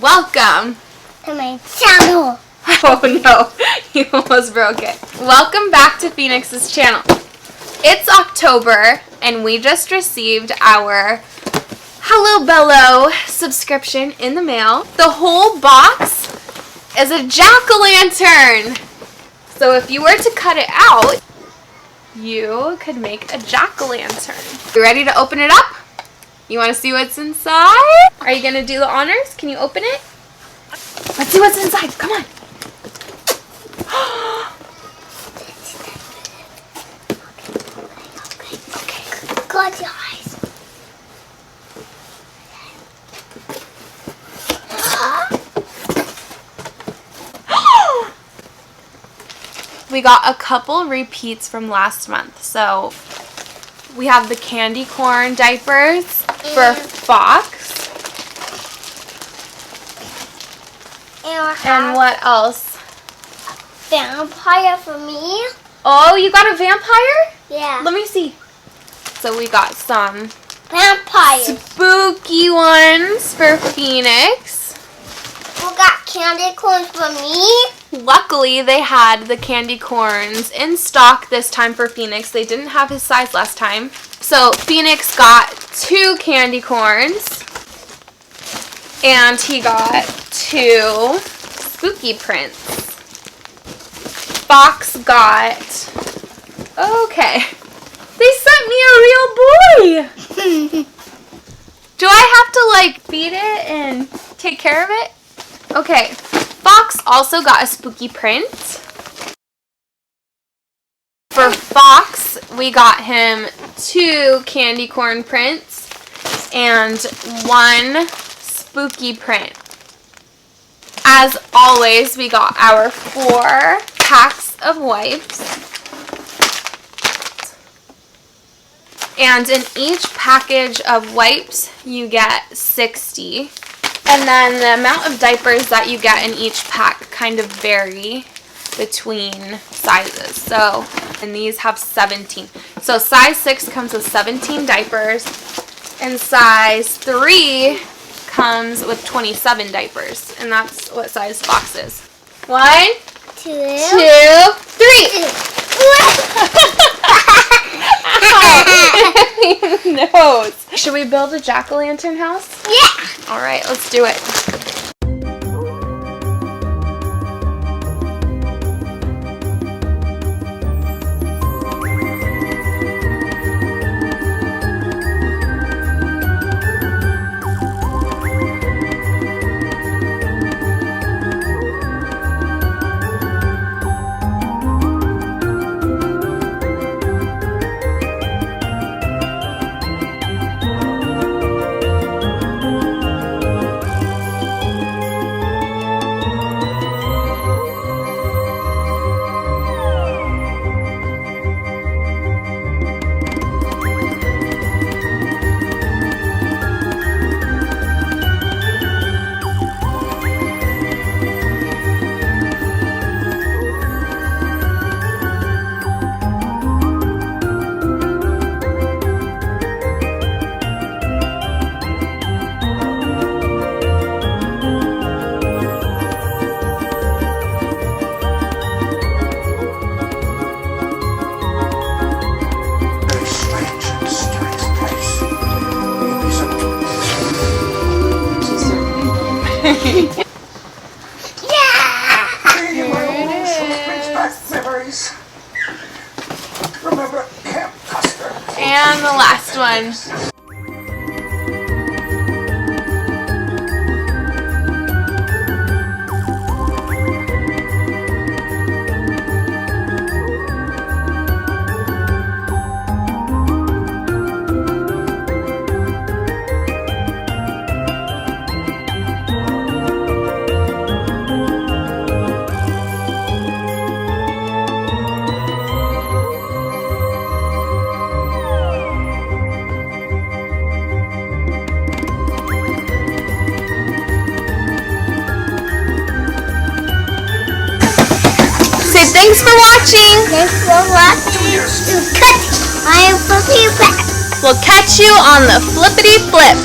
Welcome to my channel. Oh no, you almost broke it. Welcome back to Phoenix's channel. It's October and we just received our Hello Bello subscription in the mail. The whole box is a jack-o'-lantern. So if you were to cut it out, you could make a jack-o'-lantern. You ready to open it up? You want to see what's inside? Are you going to do the honors? Can you open it? Let's see what's inside. Come on. Okay. Close your eyes. We got a couple repeats from last month. So we have the candy corn diapers for Fox. And what else? Vampire for me. Oh, you got a vampire? Yeah. Let me see. So we got some Vampires. spooky ones for Phoenix. We got candy corn for me. Luckily, they had the candy corns in stock this time for Phoenix. They didn't have his size last time. So Phoenix got 2 candy corns. And he got 2 spooky prints. Fox got... Okay. They sent me a real boy! Do I have to, like, feed it and take care of it? Okay. Fox also got a spooky print. For Fox, we got him 2 candy corn prints and 1 spooky print. As always, we got our 4 packs of wipes. And in each package of wipes, you get 60. And then the amount of diapers that you get in each pack kind of vary between sizes. So, and these have 17. So size 6 comes with 17 diapers, and size 3 comes with 27 diapers, and that's what size Fox is. 1, 2, 2, 3. Nose. Should we build a jack-o'-lantern house? Yeah. All right, let's do it. And the last one. Thanks for watching. Thanks for watching. I am Flippy Back. We'll catch you on the flippity flip.